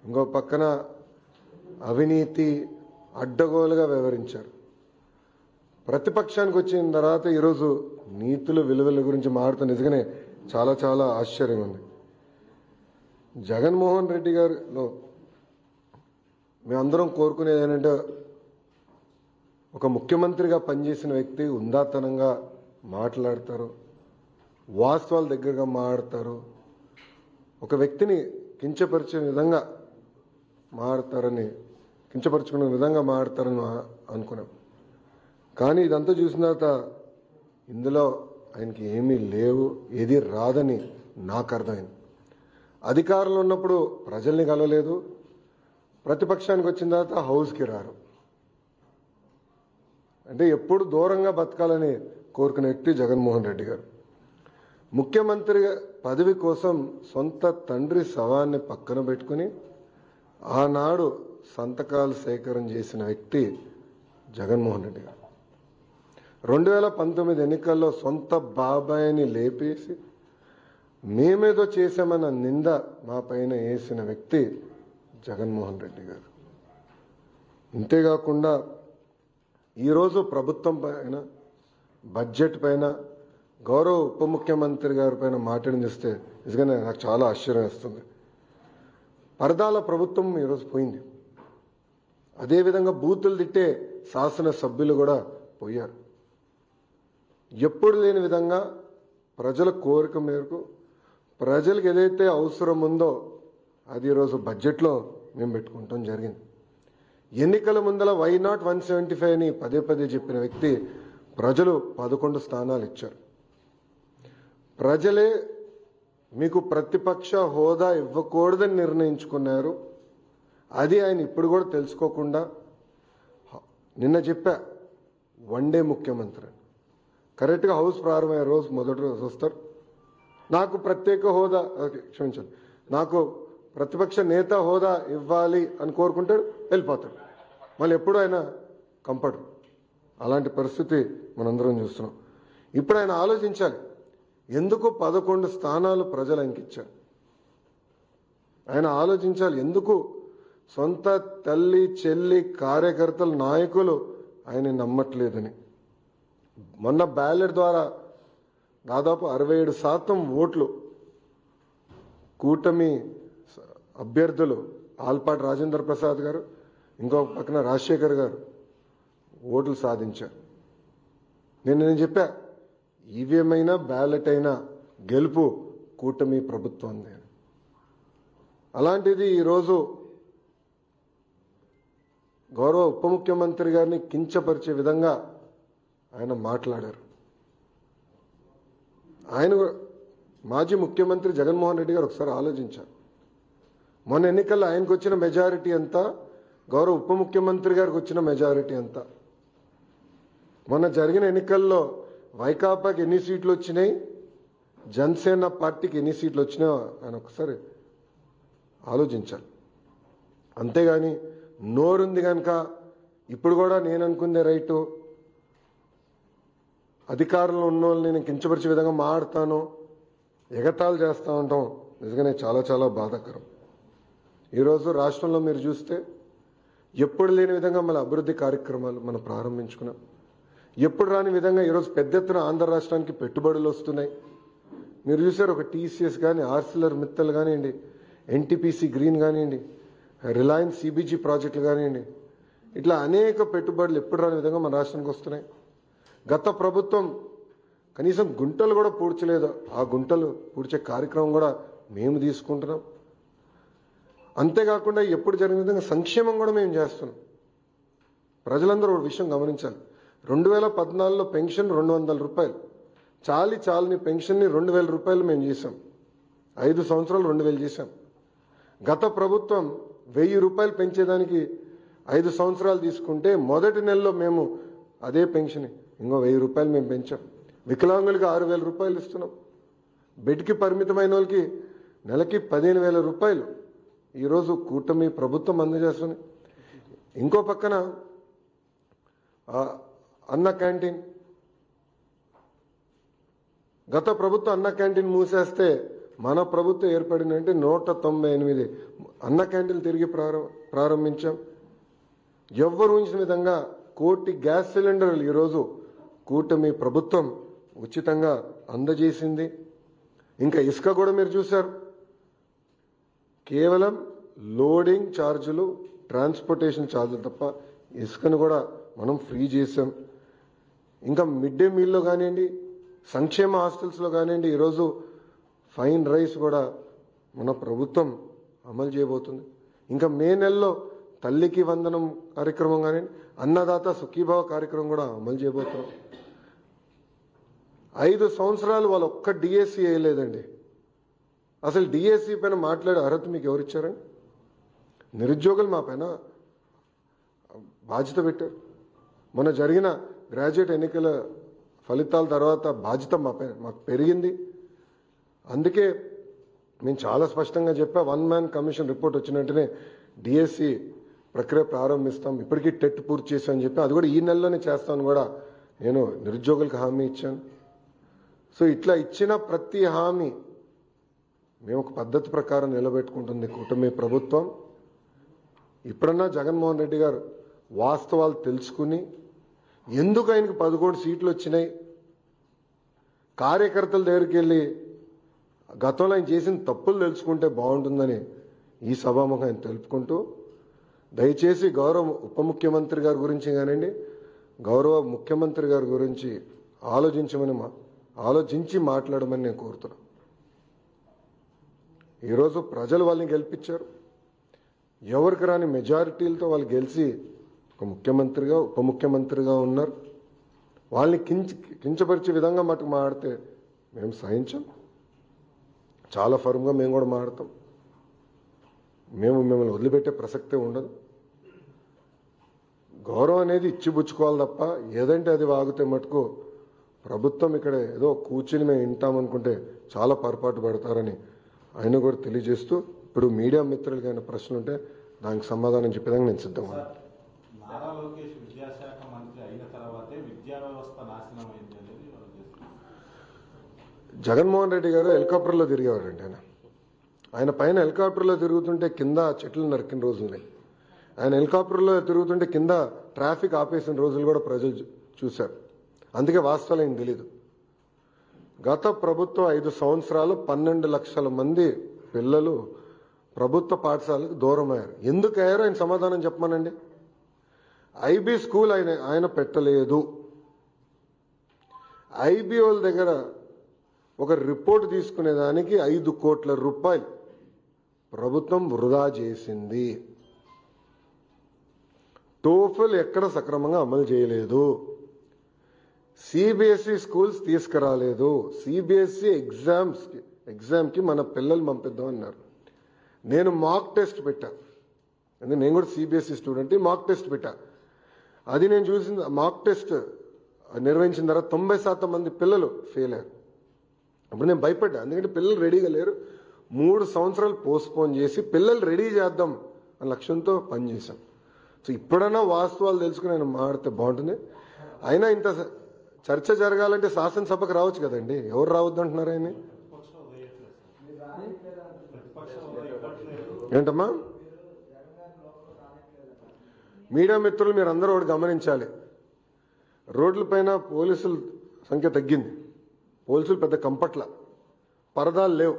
ఇంకో పక్కన అవినీతి అడ్డగోలుగా వ్యవహరించారు. ప్రతిపక్షానికి వచ్చిన తర్వాత ఈరోజు నీతులు విలువల గురించి మాట్లాడుతూ నిజంగానే చాలా చాలా ఆశ్చర్యం ఉంది. జగన్మోహన్ రెడ్డి గారిలో మేమందరం కోరుకునేది ఏంటంటే ఒక ముఖ్యమంత్రిగా పనిచేసిన వ్యక్తి ఉందాతనంగా మాట్లాడతారు, వాస్తవాల దగ్గరగా మాట్లాడతారు, ఒక వ్యక్తిని కించపరిచే విధంగా మాట్లాడతారని కించపరుచుకునే విధంగా మాట్లాడతారని అనుకున్నాం. కానీ ఇదంతా చూసిన తర్వాత ఇందులో ఆయనకి ఏమీ లేవు, ఏది రాదని నాకు అర్థమైంది. అధికారంలో ఉన్నప్పుడు ప్రజల్ని కలవలేదు, ప్రతిపక్షానికి వచ్చిన తర్వాత హౌస్కి రారు. అంటే ఎప్పుడు దూరంగా బతకాలని కోరుకునే వ్యక్తి జగన్మోహన్ రెడ్డి గారు. ముఖ్యమంత్రి పదవి కోసం సొంత తండ్రి శవాన్ని పక్కన పెట్టుకుని ఆనాడు సంతకాలు సేకరణ చేసిన వ్యక్తి జగన్మోహన్ రెడ్డి గారు. 2019 ఎన్నికల్లో సొంత బాబాయిని లేపేసి మేమేదో చేశామన్న నింద మా పైన వేసిన వ్యక్తి జగన్మోహన్ రెడ్డి గారు. ఇంతేకాకుండా ఈరోజు ప్రభుత్వం పైన, బడ్జెట్ పైన, గౌరవ ఉప ముఖ్యమంత్రి గారి పైన మాట్లాడి చూస్తే నిజంగానే నాకు చాలా ఆశ్చర్యం వేస్తుంది. పరదాల ప్రభుత్వం ఈరోజు పోయింది. అదేవిధంగా బూతులు తిట్టే శాసనసభ్యులు కూడా పోయారు. ఎప్పుడు లేని విధంగా ప్రజల కోరిక మేరకు ప్రజలకు ఏదైతే అవసరం ఉందో అది ఈరోజు బడ్జెట్లో మేము పెట్టుకుంటాం జరిగింది. ఎన్నికల ముందల వై నాట్ 175 అని పదే పదే చెప్పిన వ్యక్తి ప్రజలు 11 స్థానాలు ఇచ్చారు. ప్రజలే మీకు ప్రతిపక్ష హోదా ఇవ్వకూడదని నిర్ణయించుకున్నారు. అది ఆయన ఇప్పుడు కూడా తెలుసుకోకుండా నిన్న చెప్పా వన్డే ముఖ్యమంత్రి కరెక్ట్గా హౌస్ ప్రారంభమయ్యే రోజు మొదటి రోజు వస్తారు, నాకు ప్రత్యేక హోదా క్షమించండి నాకు ప్రతిపక్ష నేత హోదా ఇవ్వాలి అని కోరుకుంటాడు, వెళ్ళిపోతాడు. మళ్ళీ ఎప్పుడు ఆయన కంపడు. అలాంటి పరిస్థితి మనందరం చూస్తున్నాం. ఇప్పుడు ఆయన ఆలోచించాలి, ఎందుకు 11 స్థానాలు ప్రజలు ఆయనకి ఇచ్చారు. ఆయన ఆలోచించాలి, ఎందుకు సొంత తల్లి చెల్లి కార్యకర్తలు నాయకులు ఆయన నమ్మట్లేదని. మొన్న బ్యాలెట్ ద్వారా దాదాపు 67% ఓట్లు కూటమి అభ్యర్థులు ఆల్పాటి రాజేంద్ర ప్రసాద్ గారు, ఇంకో పక్కన రాజశేఖర్ గారు ఓట్లు సాధించారు. నేను చెప్పా, ఈవీఎం అయినా బ్యాలెట్ అయినా గెలుపు కూటమి ప్రభుత్వం. అలాంటిది ఈరోజు గౌరవ ఉప ముఖ్యమంత్రి గారిని కించపరిచే విధంగా ఆయన మాట్లాడారు. ఆయన మాజీ ముఖ్యమంత్రి జగన్మోహన్ రెడ్డి గారు ఒకసారి ఆలోచించారు. మొన్న ఎన్నికల్లో ఆయనకు వచ్చిన మెజారిటీ ఎంత, గౌరవ ఉప ముఖ్యమంత్రి గారికి వచ్చిన మెజారిటీ ఎంత. మొన్న జరిగిన ఎన్నికల్లో వైకాపాకి ఎన్ని సీట్లు వచ్చినాయి, జనసేన పార్టీకి ఎన్ని సీట్లు వచ్చినాయో ఆయన ఒకసారి ఆలోచించాలి. అంతేగాని నోరుంది కనుక ఇప్పుడు కూడా నేను అనుకుందే రైటు, అధికారంలో ఉన్న వాళ్ళని నేను కించపరిచే విధంగా మాట్లాడతాను, ఎగతాళి చేస్తూ ఉంటాం. నిజంగానే చాలా చాలా బాధాకరం. ఈరోజు రాష్ట్రంలో మీరు చూస్తే ఎప్పుడు లేని విధంగా మన అభివృద్ధి కార్యక్రమాలు మనం ప్రారంభించుకున్నాం. ఎప్పుడు రాని విధంగా ఈరోజు పెద్ద ఎత్తున ఆంధ్ర రాష్ట్రానికి పెట్టుబడులు వస్తున్నాయి. మీరు చూసారు, ఒక టీసీఎస్ కానీ, ఆర్సిలర్ మిత్తల్ కానివ్వండి, ఎన్టీపీసీ గ్రీన్ కానివ్వండి, రిలయన్స్ సిబిజీ ప్రాజెక్టులు కానివ్వండి, ఇట్లా అనేక పెట్టుబడులు ఎప్పుడు రాని విధంగా మన రాష్ట్రానికి వస్తున్నాయి. గత ప్రభుత్వం కనీసం గుంటలు కూడా పూడ్చలేదు. ఆ గుంటలు పూడ్చే కార్యక్రమం కూడా మేము తీసుకుంటున్నాం. అంతేకాకుండా ఎప్పుడు జరిగిన విధంగా సంక్షేమం కూడా మేము చేస్తున్నాం. ప్రజలందరూ ఒక విషయం గమనించాలి, 2014లో పెన్షన్ 200 రూపాయలు, చాలని పెన్షన్ని 2000 రూపాయలు మేము చేసాం. 5 సంవత్సరాలు 2000 చేశాం. గత ప్రభుత్వం 1000 రూపాయలు పెంచేదానికి 5 సంవత్సరాలు తీసుకుంటే మొదటి నెలలో మేము అదే పెన్షన్ ఇంకో 1000 రూపాయలు మేము పెంచాం. వికలాంగులకి 6000 రూపాయలు ఇస్తున్నాం. బెడ్కి పరిమితమైన వాళ్ళకి నెలకి 15,000 రూపాయలు ఈరోజు కూటమి ప్రభుత్వం అందజేస్తుంది. ఇంకో పక్కన అన్న క్యాంటీన్, గత ప్రభుత్వం అన్న క్యాంటీన్ మూసేస్తే మన ప్రభుత్వం ఏర్పడిందంటే 198 అన్న క్యాంటీన్లు తిరిగి ప్రారంభించాం. ఎవ్వరు ఊహించిన విధంగా 1 కోటి గ్యాస్ సిలిండర్లు ఈరోజు కూటమి ప్రభుత్వం ఉచితంగా అందజేసింది. ఇంకా ఇసుక కూడా మీరు చూశారు. కేవలం లోడింగ్ ఛార్జీలు, ట్రాన్స్పోర్టేషన్ ఛార్జీలు తప్ప ఇసుకను కూడా మనం ఫ్రీ చేసాం. ఇంకా మిడ్ డే మీల్లో కానివ్వండి, సంక్షేమ హాస్టల్స్లో కానివ్వండి, ఈరోజు ఫైన్ రైస్ కూడా మన ప్రభుత్వం అమలు చేయబోతుంది. ఇంకా మే నెలలో తల్లికి వందనం కార్యక్రమం కానివ్వండి, అన్నదాత సుఖీభావ కార్యక్రమం కూడా అమలు చేయబోతున్నాం. 5 సంవత్సరాలు వాళ్ళు ఒక్క డిఎస్సి వేయలేదండి. అసలు డిఎస్సి పైన మాట్లాడే అర్హత మీకు ఎవరిచ్చారండి? నిరుద్యోగులు మా పైన బాధ్యత పెట్టారు. మొన్న జరిగిన గ్రాడ్యుయేట్ ఎన్నికల ఫలితాల తర్వాత బాధ్యత మాకు పెరిగింది. అందుకే మేము చాలా స్పష్టంగా చెప్పా, 1 మ్యాన్ కమిషన్ రిపోర్ట్ వచ్చిన వెంటనే డిఎస్సి ప్రక్రియ ప్రారంభిస్తాం. ఇప్పటికీ టెట్ పూర్తి చేశామని చెప్పి అది కూడా ఈ నెలలోనే చేస్తామని కూడా నేను నిరుద్యోగులకు హామీ ఇచ్చాను. సో ఇట్లా ఇచ్చిన ప్రతి హామీ మేము ఒక పద్ధతి ప్రకారం నిలబెట్టుకుంటుంది కూటమి ప్రభుత్వం. ఇప్పుడన్నా జగన్మోహన్ రెడ్డి గారు వాస్తవాలు తెలుసుకుని ఎందుకు ఆయనకు 11 సీట్లు వచ్చినాయి, కార్యకర్తల దగ్గరికి వెళ్ళి గతంలో ఆయన చేసిన తప్పులు తెలుసుకుంటే బాగుంటుందని ఈ సభాముఖం ఆయన తెలుపుకుంటూ, దయచేసి గౌరవ ఉప ముఖ్యమంత్రి గారి గురించి కానివ్వండి, గౌరవ ముఖ్యమంత్రి గారి గురించి ఆలోచించి మాట్లాడమని నేను కోరుతున్నాను. ఈరోజు ప్రజలు వాళ్ళని గెలిపించారు. ఎవరికి రాని మెజారిటీలతో వాళ్ళు గెలిచి ఒక ముఖ్యమంత్రిగా ఉప ముఖ్యమంత్రిగా ఉన్నారు. వాళ్ళని కించపరిచే విధంగా మటుకు మాడితే మేము సహించాం. చాలా ఫర్మ్గా మేము కూడా మాడతాం. మిమ్మల్ని వదిలిపెట్టే ప్రసక్తే ఉండదు. గౌరవం అనేది ఇచ్చిపుచ్చుకోవాలి తప్ప ఏదంటే అది వాగితే మటుకు ప్రభుత్వం ఇక్కడ ఏదో కూర్చుని మేము వింటామనుకుంటే చాలా పొరపాటు పడతారని ఆయన కూడా తెలియజేస్తూ, ఇప్పుడు మీడియా మిత్రులకి అయిన ప్రశ్నలు ఉంటే దానికి సమాధానం చెప్పేదానికి నేను సిద్ధంగా. నారా లోకేష్ విద్యాశాఖ మంత్రి అయిన తర్వాతే విద్యా వ్యవస్థ నాశనం అయింది అనేది జగన్మోహన్ రెడ్డి గారు హెలికాప్టర్లో తిరిగేవారండి. ఆయన పైన హెలికాప్టర్లో తిరుగుతుంటే కింద చెట్లు నరికిన రోజులున్నాయి. ఆయన హెలికాప్టర్లో తిరుగుతుంటే కింద ట్రాఫిక్ ఆపేసిన రోజులు కూడా ప్రజలు చూశారు. అందుకే వాస్తవాలు ఏం తెలీదు. గత ప్రభుత్వం 5 సంవత్సరాలు 12 లక్షల మంది పిల్లలు ప్రభుత్వ పాఠశాలకు దూరం అయ్యారు. ఎందుకు అయ్యారో ఆయన సమాధానం చెప్పమనండి. ఐబీ స్కూల్ ఆయన పెట్టలేదు. ఐబీ వాళ్ళ దగ్గర ఒక రిపోర్ట్ తీసుకునేదానికి 5 కోట్ల రూపాయలు ప్రభుత్వం వృధా చేసింది. టోఫెల్ ఎక్కడ సక్రమంగా అమలు చేయలేదు. సిబిఎస్ఈ స్కూల్స్ తీసుకురాలేదు. సిబిఎస్ఈ ఎగ్జామ్కి మన పిల్లలు పంపిద్దామన్నారు. నేను మాక్ టెస్ట్ పెట్టా. నేను కూడా సిబిఎస్ఈ స్టూడెంట్. మాక్ టెస్ట్ పెట్టా. అది నేను చూసిన మాక్ టెస్ట్ నిర్వహించిన తర్వాత 90% మంది పిల్లలు ఫెయిల్ అయ్యారు. అప్పుడు నేను భయపడ్డా. ఎందుకంటే పిల్లలు రెడీగా లేరు. 3 సంవత్సరాలు పోస్ట్పోన్ చేసి పిల్లలు రెడీ చేద్దాం అనే లక్ష్యంతో పనిచేశాం. సో ఇప్పుడైనా వాస్తవాలు తెలుసుకుని ఆయన మాడితే బాగుంటుంది. అయినా ఇంత చర్చ జరగాలంటే శాసనసభకు రావచ్చు కదండి. ఎవరు రావద్దు అంటున్నారు ఆయన? ఏంటమ్మా? మీడియా మిత్రులు మీరు అందరూ ఒకటి గమనించాలి. రోడ్లపైన పోలీసుల సంఖ్య తగ్గింది. పోలీసులు పెద్ద కంపట్ల, పరదాలు లేవు.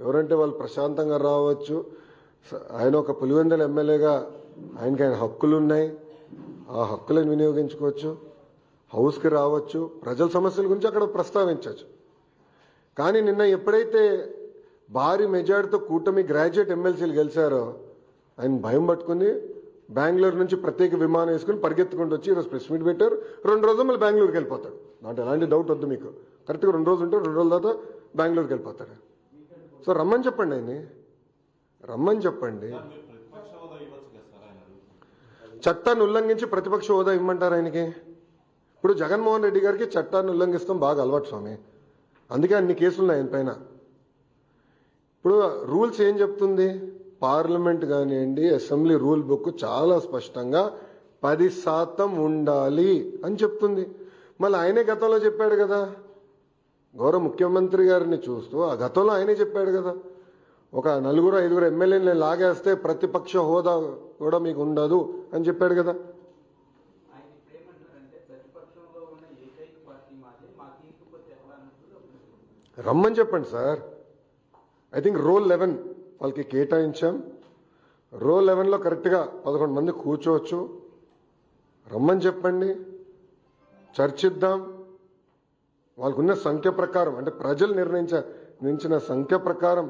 ఎవరంటే వాళ్ళు ప్రశాంతంగా రావచ్చు. ఆయన ఒక పులివెందుల ఎమ్మెల్యేగా ఆయన హక్కులు ఉన్నాయి. ఆ హక్కులను వినియోగించుకోవచ్చు. హౌస్కి రావచ్చు. ప్రజల సమస్యల గురించి అక్కడ ప్రస్తావించవచ్చు. కానీ నిన్న ఎప్పుడైతే భారీ మెజార్టీతో కూటమి గ్రాడ్యుయేట్ ఎమ్మెల్సీలు గెలిచారో ఆయన భయం పట్టుకుని బెంగళూరు నుంచి ప్రత్యేక విమానం వేసుకుని పరిగెత్తుకుంటూ వచ్చి ఈరోజు ప్రెస్ మీట్ పెట్టారు. 2 రోజులు మళ్ళీ బెంగళూరుకి వెళ్ళిపోతాడు. దాంట్లో ఎలాంటి డౌట్ వద్దు మీకు. కరెక్ట్గా 2 రోజులు ఉంటే 2 రోజుల తర్వాత బెంగళూరుకి వెళ్ళిపోతాడు. సో రమ్మని చెప్పండి. ఆయన్ని రమ్మని చెప్పండి. చట్టాన్ని ఉల్లంఘించి ప్రతిపక్ష హోదా ఇమ్మంటారు ఆయనకి? ఇప్పుడు జగన్మోహన్ రెడ్డి గారికి చట్టాన్ని ఉల్లంఘిస్తాం బాగా అలవాటు స్వామి. అందుకే అన్ని కేసులు ఉన్నాయి ఆయన పైన. ఇప్పుడు రూల్స్ ఏం చెప్తుంది? పార్లమెంట్ కానివ్వండి, అసెంబ్లీ రూల్ బుక్ చాలా స్పష్టంగా 10% ఉండాలి అని చెప్తుంది. మళ్ళీ ఆయనే గతంలో చెప్పాడు కదా, గౌరవ ముఖ్యమంత్రి గారిని చూస్తూ ఆ గతంలో ఆయనే చెప్పాడు కదా, ఒక 4-5 ఎమ్మెల్యేలు లాగేస్తే ప్రతిపక్ష హోదా కూడా మీకు ఉండదు అని చెప్పాడు కదా. ఆయన ఇప్పుడు ఏమంటారంటే ప్రతిపక్షంలో ఉన్న ఏకైక పార్టీ మాదే, మాకు ఇకపోతే ఎట్లా అన్నప్పుడు రమ్మని చెప్పండి సార్. ఐ థింక్ రోల్ 11 వాళ్ళకి కేటాయించాం. రోల్ 11లో కరెక్ట్గా 11 మంది కూర్చోవచ్చు. రమ్మని చెప్పండి, చర్చిద్దాం. వాళ్ళకున్న సంఖ్య ప్రకారం, అంటే ప్రజలు నిర్ణయించిన సంఖ్య ప్రకారం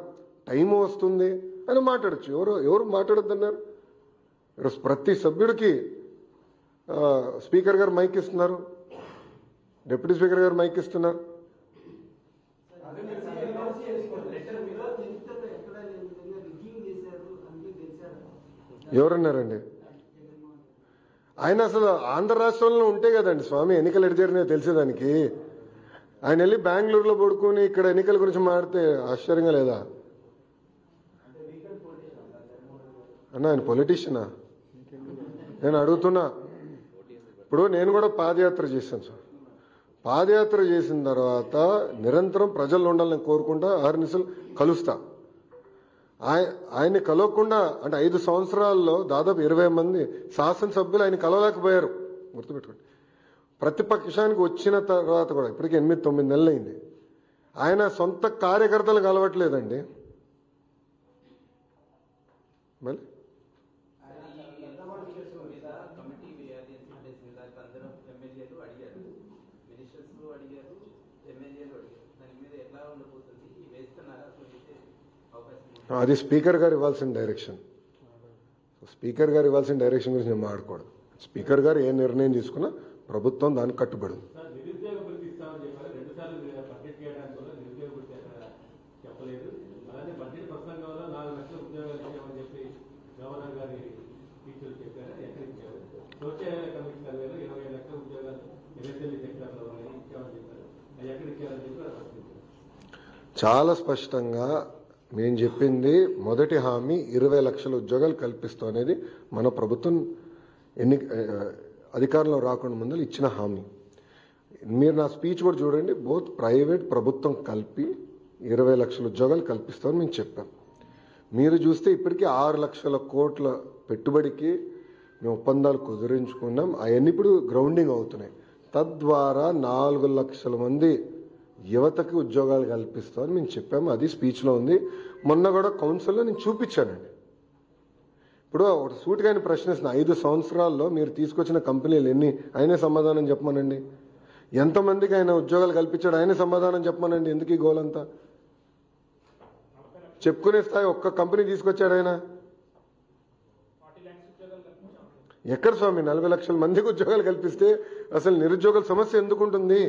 టైం వస్తుంది అని మాట్లాడచ్చు. ఎవరు మాట్లాడొద్దన్నారు? ఈరోజు ప్రతి సభ్యుడికి స్పీకర్ గారు మైక్ ఇస్తున్నారు, డిప్యూటీ స్పీకర్ గారు మైక్ ఇస్తున్నారు. ఎవరన్నారండి? ఆయన అసలు ఆంధ్ర రాష్ట్రంలో ఉంటే కదండి స్వామి ఎన్నికలు ఎటు జరిగినాయో తెలిసేదానికి. ఆయన వెళ్ళి బెంగళూరులో పడుకుని ఇక్కడ ఎన్నికల గురించి మాడితే ఆశ్చర్యంగా లేదా అన్న? ఆయన పొలిటీషియనా? నేను అడుగుతున్నా. ఇప్పుడు నేను కూడా పాదయాత్ర చేశాను సార్. పాదయాత్ర చేసిన తర్వాత నిరంతరం ప్రజల్లో ఉండాలని కోరుకుంటా, అహర్నిశలు కలుస్తా. ఆయన్ని కలవకుండా అంటే 5 సంవత్సరాల్లో దాదాపు 20 మంది శాసనసభ్యులు ఆయన కలవలేకపోయారు. గుర్తుపెట్టుకోండి. ప్రతిపక్షానికి వచ్చిన తర్వాత కూడా ఇప్పటికి 8-9 నెలలు అయింది. ఆయన సొంత కార్యకర్తలు కలవట్లేదండి. మళ్ళీ కమిటీ వేయాలి అంటే అందరూ ఎమ్మెల్యేలు అడిగారు, మినిస్టర్స్ అడిగారు, ఎమ్మెల్యేలు అడిగారు. దాని మీద ఎట్లా ఉండబోతుంది వేస్తున్నారా? అవకాశం అది స్పీకర్ గారు ఇవ్వాల్సిన డైరెక్షన్. స్పీకర్ గారు ఇవ్వాల్సిన డైరెక్షన్ గురించి నేను మాట్లాడకూడదు. స్పీకర్ గారు ఏ నిర్ణయం తీసుకున్నా ప్రభుత్వం దానికి కట్టుబడి ఉంది. నిరుద్యోగ భృతి ఇస్తామని చెప్పారు. 2 సార్లు బడ్జెట్ చేయడానికి వల్ల నిరుద్యోగ భృతి అక్కడ చెప్పలేదు. అలాగే బడ్జెట్ ప్రసంగంలో 4 లక్షల ఉద్యోగాలు ఇచ్చామని చెప్పి గవర్నర్ గారి టీచర్లు చెప్పారు. ఎక్కడ ఇచ్చారు? సోషల్ ఎకనామిక్ సర్వేలో 20 లక్షల ఉద్యోగాలు ఎంఎస్ఎల్ఈ సెక్టర్లో ఇచ్చామని చెప్పారు. అది ఎక్కడ ఇచ్చారని చెప్పి ప్రశ్నించారు. చాలా స్పష్టంగా మేము చెప్పింది మొదటి హామీ 20 లక్షల ఉద్యోగాలు కల్పిస్తాం అనేది మన ప్రభుత్వం అధికారంలో రాకుండా ముందు ఇచ్చిన హామీ. మీరు నా స్పీచ్ కూడా చూడండి. బోత్ ప్రైవేట్ ప్రభుత్వం కలిపి 20 లక్షల ఉద్యోగాలు కల్పిస్తామని మేము చెప్పాం. మీరు చూస్తే ఇప్పటికీ 6 లక్షల కోట్ల పెట్టుబడికి మేము ఒప్పందాలు కుదిరించుకున్నాం. అవన్నీ ఇప్పుడు గ్రౌండింగ్ అవుతున్నాయి. తద్వారా 4 లక్షల మంది యువతకి ఉద్యోగాలు కల్పిస్తామని మేము చెప్పాము. అది స్పీచ్లో ఉంది. మొన్న కూడా కౌన్సిల్లో నేను చూపించానండి. ఇప్పుడు ఒక సూటిగాని ప్రశ్నిస్తున్న 5 సంవత్సరాల్లో మీరు తీసుకొచ్చిన కంపెనీలు ఎన్ని? ఆయనే సమాధానం చెప్పమనండి. ఎంతమందికి ఆయన ఉద్యోగాలు కల్పించాడు? ఆయనే సమాధానం చెప్పమనండి. ఎందుకు ఈ గోలంతా? చెప్పుకునే స్థాయి ఒక్క కంపెనీ తీసుకొచ్చాడు ఆయన? ఎక్కడ స్వామి? 40 లక్షల మందికి ఉద్యోగాలు కల్పిస్తే అసలు నిరుద్యోగుల సమస్య ఎందుకుంటుంది?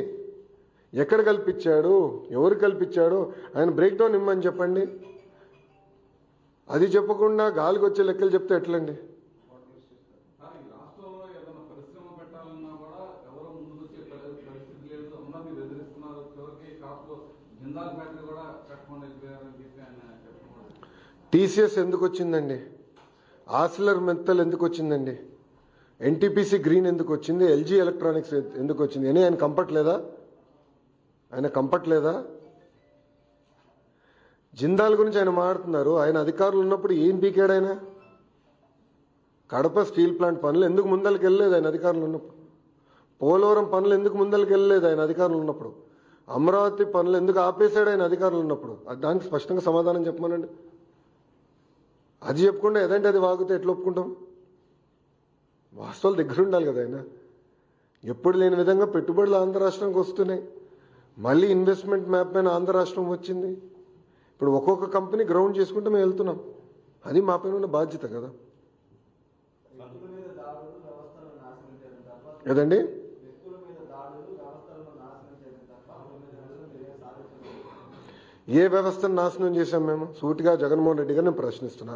ఎక్కడ కల్పించాడు? ఎవరు కల్పించాడు? ఆయన బ్రేక్ డౌన్ ఇమ్మని చెప్పండి. అది చెప్పకుండా గాలికి వచ్చే లెక్కలు చెప్తే ఎట్లండి? రాష్ట్రంలో ఏదైనా పరిశ్రమ పెట్టాలన్నా కూడా ఎవరో ముందు వచ్చే పరిస్థితి లేదు. ఉన్నది బెదిరిస్తున్నారు. చివరికి కాపులో జిందాల్ ఫ్యాక్టరీ కూడా కట్టుకొని వెళ్ళిపోయారని చెప్పి ఆయన చెప్పడం. టీసీఎస్ ఎందుకు వచ్చిందండి? ఆసిలర్ మెత్తల్ ఎందుకు వచ్చిందండి? ఎన్టీపీసీ గ్రీన్ ఎందుకు వచ్చింది? ఎల్జీ ఎలక్ట్రానిక్స్ ఎందుకు వచ్చింది? అని ఆయన కంఫర్ట్ లేదా? ఆయన కంఫర్ట్ లేదా? జిందాల్ గురించి ఆయన మాట్లాడుతున్నారు. ఆయన అధికారులు ఉన్నప్పుడు ఏం పీకాడు ఆయన? కడప స్టీల్ ప్లాంట్ పనులు ఎందుకు ముందరికి వెళ్ళలేదు ఆయన అధికారులు ఉన్నప్పుడు? పోలవరం పనులు ఎందుకు ముందరికి వెళ్ళలేదు ఆయన అధికారులు ఉన్నప్పుడు? అమరావతి పనులు ఎందుకు ఆపేశాడు ఆయన అధికారులు ఉన్నప్పుడు? దానికి స్పష్టంగా సమాధానం చెప్పమనండి. అది చెప్పకుండా ఏదంటే అది వాగితే ఎట్లా ఒప్పుకుంటాం? వాస్తవాలు దగ్గర ఉండాలి కదా ఆయన. ఎప్పుడు లేని విధంగా పెట్టుబడులు ఆంధ్ర రాష్ట్రానికి వస్తున్నాయి. మళ్ళీ ఇన్వెస్ట్మెంట్ మ్యాప్ పైన ఆంధ్ర రాష్ట్రం వచ్చింది. ఇప్పుడు ఒక్కొక్క కంపెనీ గ్రౌండ్ చేసుకుంటూ మేము వెళ్తున్నాం. అది మా పైన ఉన్న బాధ్యత కదా. ఏదండి? ఏ వ్యవస్థను నాశనం చేశాం మేము? సూటిగా జగన్మోహన్ రెడ్డి గారిని ప్రశ్నిస్తున్నా.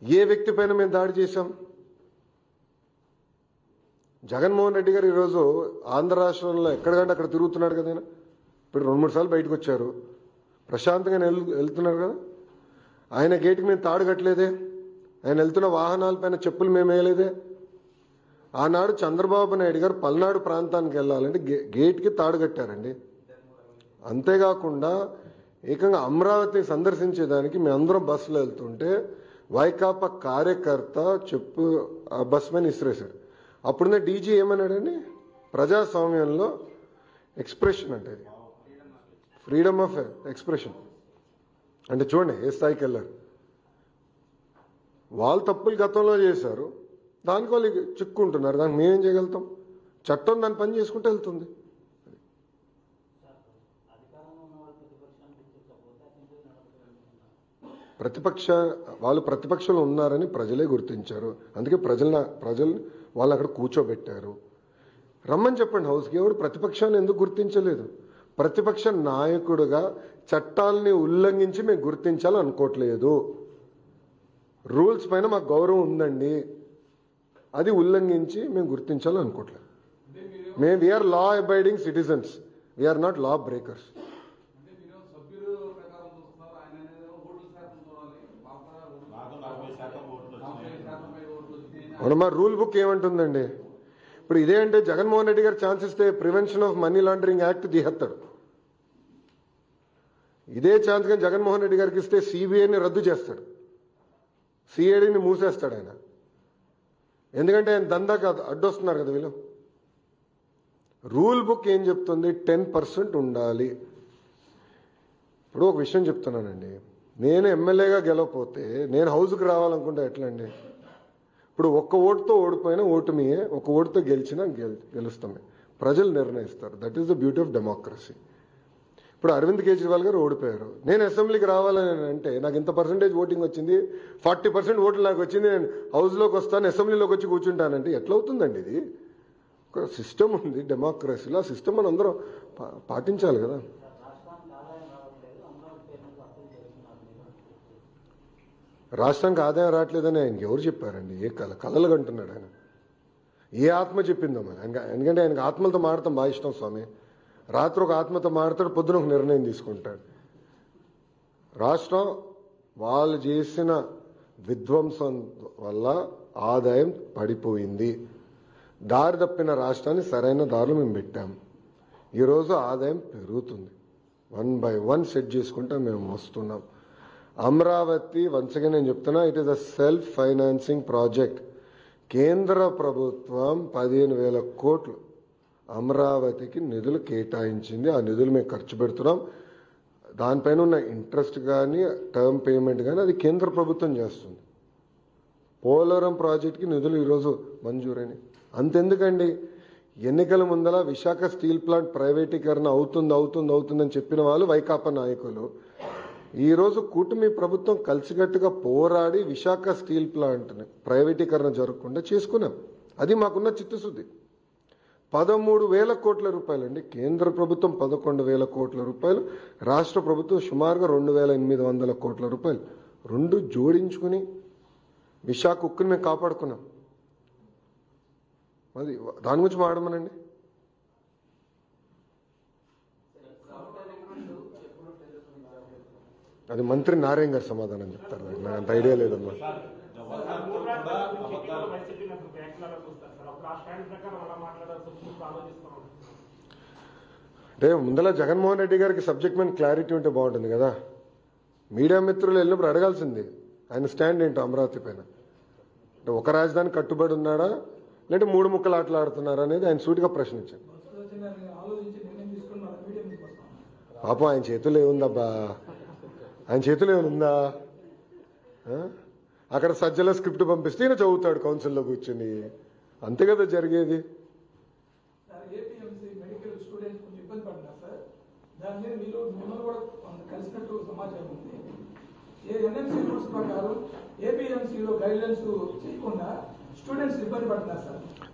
ఏ వ్యక్తి పైన మేము దాడి చేశాం? జగన్మోహన్ రెడ్డి గారు ఈరోజు ఆంధ్ర రాష్ట్రంలో ఎక్కడికంటే అక్కడ తిరుగుతున్నాడు కదా. ఆయన ఇప్పుడు 2-3 సార్లు బయటకు వచ్చారు. ప్రశాంతంగా వెళ్తున్నారు కదా. ఆయన గేటుకి మేము తాడు కట్టలేదే. ఆయన వెళ్తున్న వాహనాలపైన చెప్పులు మేము వేయలేదే. ఆనాడు చంద్రబాబు నాయుడు గారు పల్నాడు ప్రాంతానికి వెళ్ళాలంటే గేట్కి తాడు కట్టారండి. అంతేకాకుండా ఏకంగా అమరావతి సందర్శించేదానికి మేమందరం బస్సులో వెళ్తుంటే వైకాపా కార్యకర్త చెప్పు ఆ బస్ పైన ఇసిరేశాడు. అప్పుడున్న డీజీ ఏమన్నాడండి, ప్రజాస్వామ్యంలో ఎక్స్ప్రెషన్ అంటే ఇది ఫ్రీడమ్ ఆఫ్ ఎక్స్ప్రెషన్ అంటే చూడండి ఏ స్థాయికి వెళ్ళారు. వాళ్ళు తప్పులు గతంలో చేశారు, దానికి వాళ్ళు చిక్కుంటున్నారు. దానికి మేమేం చేయగలుగుతాం? చట్టం దాని పని చేసుకుంటూ వెళ్తుంది. వాళ్ళు ప్రతిపక్షంలో ఉన్నారని ప్రజలే గుర్తించారు. అందుకే ప్రజలు వాళ్ళు అక్కడ కూర్చోబెట్టారు. రమ్మని చెప్పండి హౌస్కి. ఎవరు ప్రతిపక్షాన్ని ఎందుకు గుర్తించలేదు? ప్రతిపక్ష నాయకుడుగా చట్టాలని ఉల్లంఘించి మేము గుర్తించాలని అనుకోవట్లేదు. రూల్స్ పైన మాకు గౌరవం ఉందండి, అది ఉల్లంఘించి మేము గుర్తించాలని అనుకోవట్లేదు. We are law abiding citizens, we are not law breakers. అంటే మీరు సభ్యులు ప్రకారం చూస్తున్నారు, ఆయన ఓట్ల శాతం చూడాలి. నాకు 40% ఓట్లు వచ్చినాయి. 40% ఓట్లు వచ్చినాయి. అవును, మా రూల్ బుక్ ఏమంటుందండి? ఇప్పుడు ఇదే అంటే జగన్మోహన్ రెడ్డి గారు ఛాన్స్ ఇస్తే prevention of money laundering act తీసేస్తాడు. ఇదే ఛాన్స్ కానీ జగన్మోహన్ రెడ్డి గారికి ఇస్తే సిబిఐని రద్దు చేస్తాడు, సిఐడిని మూసేస్తాడు ఆయన. ఎందుకంటే ఆయన దందాకి అడ్డొస్తున్నారు కదా వీళ్ళు. రూల్ బుక్ ఏం చెప్తుంది? 10% ఉండాలి. ఇప్పుడు ఒక విషయం చెప్తున్నానండి, నేను ఎమ్మెల్యేగా గెలవకపోతే నేను హౌస్కి రావాలనుకుంటే ఎట్లా అండి? ఇప్పుడు ఒక్క ఓటుతో ఓడిపోయినా ఓటమియే, ఒక ఓటుతో గెలిచినా గెలుస్తామే. ప్రజలు నిర్ణయిస్తారు. That is the beauty of democracy. ఇప్పుడు అరవింద్ కేజ్రీవాల్ గారు ఓడిపోయారు, నేను అసెంబ్లీకి రావాలని అంటే నాకు ఇంత పర్సెంటేజ్ ఓటింగ్ వచ్చింది, 40% ఓట్లు నాకు వచ్చింది, నేను హౌస్లోకి వస్తాను, అసెంబ్లీలోకి వచ్చి కూర్చుంటానంటే ఎట్లా అవుతుందండి? ఇది ఒక సిస్టమ్ ఉంది డెమోక్రసీలో. ఆ సిస్టమ్ మనం అందరం పాటించాలి కదా. రాష్ట్రానికి ఆదాయం రావట్లేదని ఆయనకి ఎవరు చెప్పారండి? ఏ కలలు కంటున్నాడు ఆయన? ఏ ఆత్మ చెప్పిందో మరి? ఎందుకంటే ఆయనకు ఆత్మలతో మాడతాం బాగా ఇష్టం స్వామి. రాత్రి ఒక ఆత్మతో మాడతాడు, పొద్దున ఒక నిర్ణయం తీసుకుంటాడు. రాష్ట్రం వాళ్ళు చేసిన విధ్వంసం వల్ల ఆదాయం పడిపోయింది. దారి తప్పిన రాష్ట్రాన్ని సరైన దారిలో మేము పెట్టాం. ఈరోజు ఆదాయం పెరుగుతుంది. 1 by 1 సెట్ చేసుకుంటా మేము వస్తున్నాం. అమరావతి వన్స్గా నేను చెప్తున్నా, it is a self financing project. కేంద్ర ప్రభుత్వం 15,000 కోట్లు అమరావతికి నిధులు కేటాయించింది. ఆ నిధులు మేము ఖర్చు పెడుతున్నాం. దానిపైన ఉన్న ఇంట్రెస్ట్ కానీ టర్మ్ పేమెంట్ కానీ అది కేంద్ర ప్రభుత్వం చేస్తుంది. పోలవరం ప్రాజెక్టుకి నిధులు ఈరోజు మంజూరైనవి. అంతెందుకండి, ఎన్నికల ముందల విశాఖ స్టీల్ ప్లాంట్ ప్రైవేటీకరణ అవుతుందని చెప్పిన వాళ్ళు వైకాపా నాయకులు. ఈరోజు కూటమి ప్రభుత్వం కలిసికట్టుగా పోరాడి విశాఖ స్టీల్ ప్లాంట్ని ప్రైవేటీకరణ జరగకుండా చేసుకున్నాం. అది మాకున్న చిత్తశుద్ధి. 13,000 కోట్ల రూపాయలు అండి. కేంద్ర ప్రభుత్వం 11,000 కోట్ల రూపాయలు, రాష్ట్ర ప్రభుత్వం సుమారుగా 2,800 కోట్ల రూపాయలు. రెండు జోడించుకుని విశాఖ ఉక్కుని మేము కాపాడుకున్నాం. అది దాని గురించి మాట్లాడమనండి. అది మంత్రి నారాయణ గారు సమాధానం చెప్తారు. నాకు అంత ఐడియా లేదమ్మా. అంటే ముందల జగన్మోహన్ రెడ్డి గారికి సబ్జెక్ట్ మీద క్లారిటీ ఉంటే బాగుంటుంది కదా. మీడియా మిత్రులు వెళ్ళినప్పుడు అడగాల్సింది ఆయన స్టాండ్ ఏంటో అమరావతి పైన. అంటే ఒక రాజధాని కట్టుబడి ఉన్నాడా, లేదంటే 3 ముక్కలు ఆటలాడుతున్నారా అనేది ఆయన సూటిగా ప్రశ్నించాడు. పాపం ఆయన చేతుల్లో ఏముందబ్బా, ఆయన చేతుల్లో ఏముందా? అక్కడ సజ్జల స్క్రిప్ట్ పంపిస్తే ఈయన చదువుతాడు కౌన్సిల్లో కూర్చొని. అంతే కదా జరిగేది.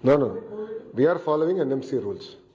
No. We are following NMC rules.